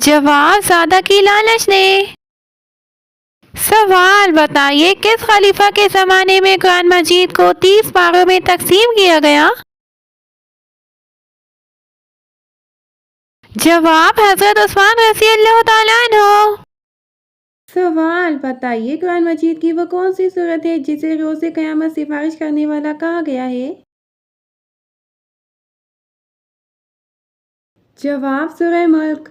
جواب زیادہ کی لالچ نے۔ سوال بتائیے کس خلیفہ کے زمانے میں قرآن مجید کو 30 پاروں میں تقسیم کیا گیا؟ جواب حضرت عثمان رضی اللہ تعالیٰ عنہ۔ سوال بتائیے قرآن مجید کی وہ کون سی سورت ہے جسے روز قیامت سفارش کرنے والا کہا گیا ہے؟ جواب سورہ ملک۔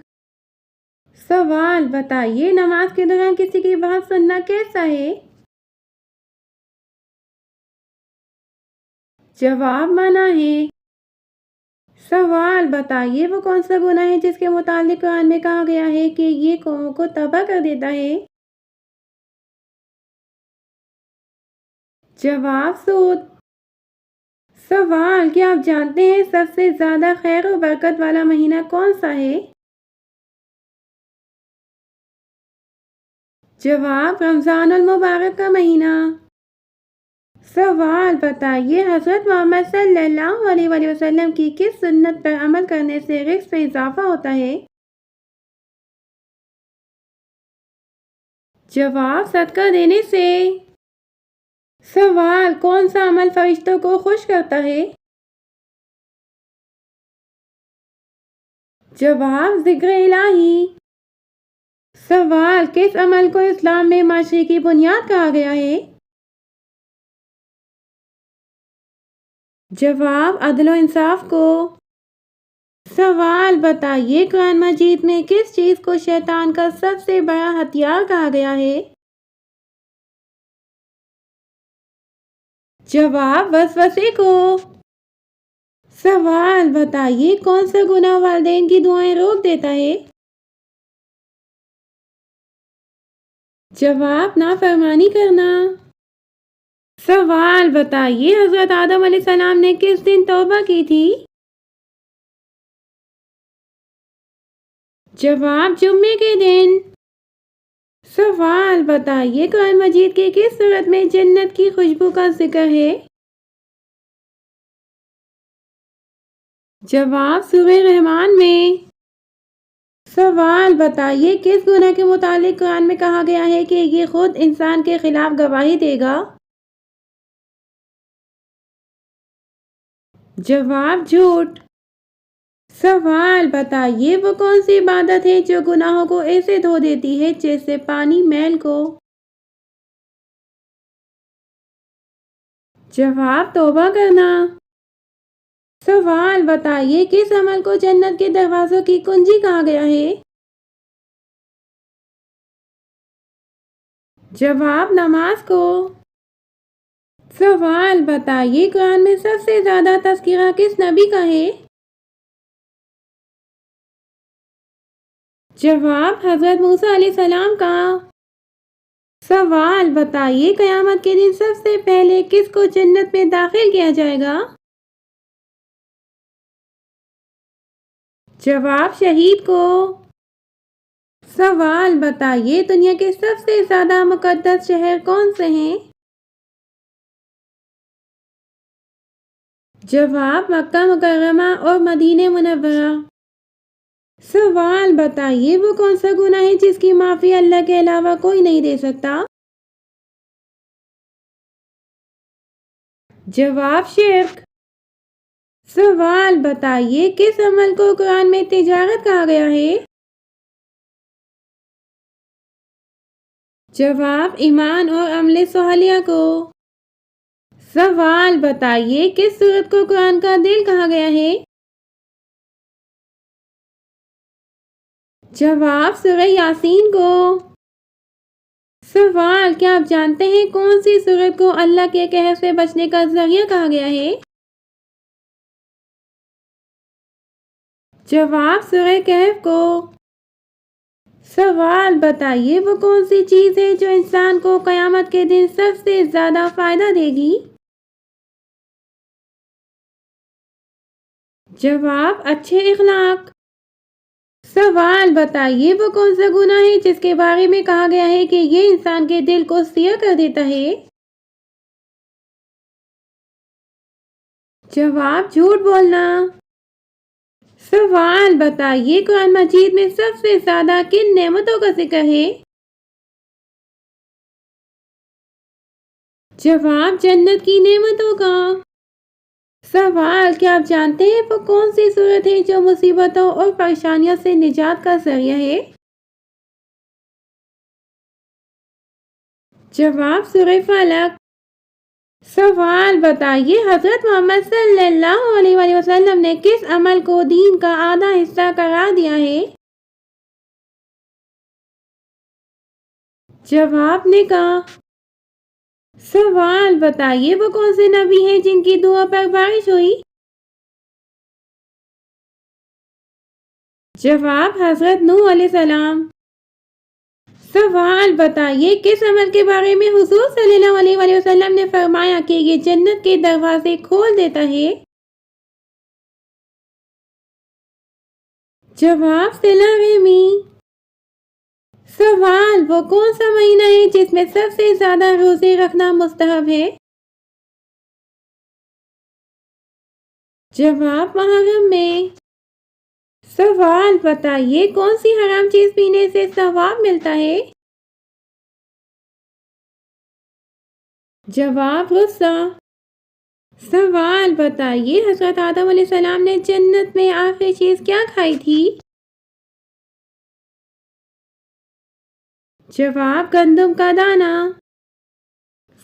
سوال بتائیے نماز کے دوران کسی کی بات سننا کیسا ہے؟ جواب منع ہے۔ سوال بتائیے وہ کون سا گناہ ہے جس کے متعلق قرآن میں کہا گیا ہے کہ یہ قوموں کو تباہ کر دیتا ہے؟ جواب سود۔ سوال کیا آپ جانتے ہیں سب سے زیادہ خیر و برکت والا مہینہ کون سا ہے؟ جواب رمضان المبارک کا مہینہ۔ سوال بتائیے حضرت محمد صلی اللہ علیہ وآلہ وسلم کی کس سنت پر عمل کرنے سے رزق میں اضافہ ہوتا ہے؟ جواب صدقہ دینے سے۔ سوال کون سا عمل فرشتوں کو خوش کرتا ہے؟ جواب ذکر الہی۔ سوال کس عمل کو اسلام میں معاشرے کی بنیاد کہا گیا ہے؟ جواب عدل و انصاف کو۔ سوال بتائیے قرآن مجید میں کس چیز کو شیطان کا سب سے بڑا ہتھیار کہا گیا ہے؟ جواب وسوسے کو۔ سوال بتائیے کون سا گناہ والدین کی دعائیں روک دیتا ہے؟ جواب نافرمانی کرنا۔ سوال بتائیے حضرت آدم علیہ السلام نے کس دن توبہ کی تھی؟ جواب جمعے کے دن۔ سوال بتائیے قرآن مجید کی کس سورت میں جنت کی خوشبو کا ذکر ہے؟ جواب سورہ رحمان میں۔ سوال بتائیے کس گناہ کے متعلق قرآن میں کہا گیا ہے کہ یہ خود انسان کے خلاف گواہی دے گا؟ جواب جھوٹ۔ سوال بتائیے وہ کون سی عبادت ہے جو گناہوں کو ایسے دھو دیتی ہے جیسے پانی میل کو؟ جواب توبہ کرنا۔ سوال بتائیے کس عمل کو جنت کے دروازوں کی کنجی کہا گیا ہے؟ جواب نماز کو۔ سوال بتائیے قرآن میں سب سے زیادہ تذکرہ کس نبی کا ہے؟ جواب حضرت موسیٰ علیہ السلام کا۔ سوال بتائیے قیامت کے دن سب سے پہلے کس کو جنت میں داخل کیا جائے گا؟ جواب شہید کو۔ سوال بتائیے دنیا کے سب سے زیادہ مقدس شہر کون سے ہیں؟ جواب مکہ مکرمہ اور مدینہ منورہ۔ سوال بتائیے وہ کون سا گناہ ہے جس کی معافی اللہ کے علاوہ کوئی نہیں دے سکتا؟ جواب شرک۔ سوال بتائیے کس عمل کو قرآن میں تجارت کہا گیا ہے؟ جواب ایمان اور عمل صالحہ کو۔ سوال بتائیے کس سورت کو قرآن کا دل کہا گیا ہے؟ جواب سورہ یاسین کو۔ سوال کیا آپ جانتے ہیں کون سی سورت کو اللہ کے قہر سے بچنے کا ذریعہ کہا گیا ہے؟ جواب سورہ کہف کو۔ سوال بتائیے وہ کون سی چیز ہے جو انسان کو قیامت کے دن سب سے زیادہ فائدہ دے گی؟ جواب اچھے اخلاق۔ سوال بتائیے وہ کون سا گناہ ہے جس کے بارے میں کہا گیا ہے کہ یہ انسان کے دل کو سیاہ کر دیتا ہے؟ جواب جھوٹ بولنا۔ سوال بتائیے قرآن مجید میں سب سے زیادہ کن نعمتوں کا ذکر ہے؟ جواب جنت کی نعمتوں کا۔ سوال کیا آپ جانتے ہیں وہ کون سی صورت ہے جو مصیبتوں اور پریشانیوں سے نجات کا ذریعہ ہے؟ جواب سورہ فلق۔ سوال بتائیے حضرت محمد صلی اللہ علیہ وآلہ وسلم نے کس عمل کو دین کا آدھا حصہ قرار دیا ہے؟ جواب نکاح۔ سوال بتائیے وہ کون سے نبی ہیں جن کی دعا پر بارش ہوئی؟ جواب حضرت نوح علیہ السلام۔ سوال بتائیے کس عمل کے بارے میں حضور صلی اللہ علیہ وآلہ وسلم نے فرمایا کہ یہ جنت کے دروازے کھول دیتا ہے؟ جواب صلہ رحمی۔ سوال وہ کون سا مہینہ ہے جس میں سب سے زیادہ روزے رکھنا مستحب ہے؟ جواب محرم میں۔ سوال بتائیے کون سی حرام چیز پینے سے ثواب ملتا ہے؟ جواب غصہ۔ سوال بتائیے حضرت آدم علیہ السلام نے جنت میں آخری چیز کیا کھائی تھی؟ جواب گندم کا دانہ۔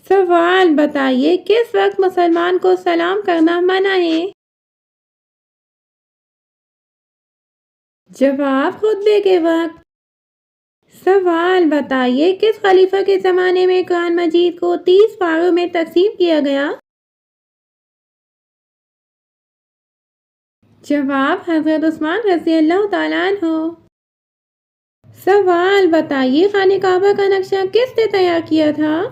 سوال بتائیے کس وقت مسلمان کو سلام کرنا منع ہے؟ جواب خطبے کے وقت۔ سوال بتائیے کس خلیفہ کے زمانے میں قرآن مجید کو 30 پاروں میں تقسیم کیا گیا؟ جواب حضرت عثمان رضی اللہ تعالیٰ عنہ۔ سوال بتائیے خانہ کعبہ کا نقشہ کس نے تیار کیا تھا؟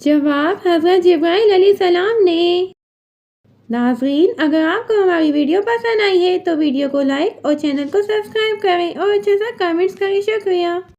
جواب حضرت جبرائیل علیہ السلام نے۔ ناظرین اگر آپ کو ہماری ویڈیو پسند آئی ہے تو ویڈیو کو لائک اور چینل کو سبسکرائب کریں اور اچھا سا کمنٹس کریں۔ شکریہ۔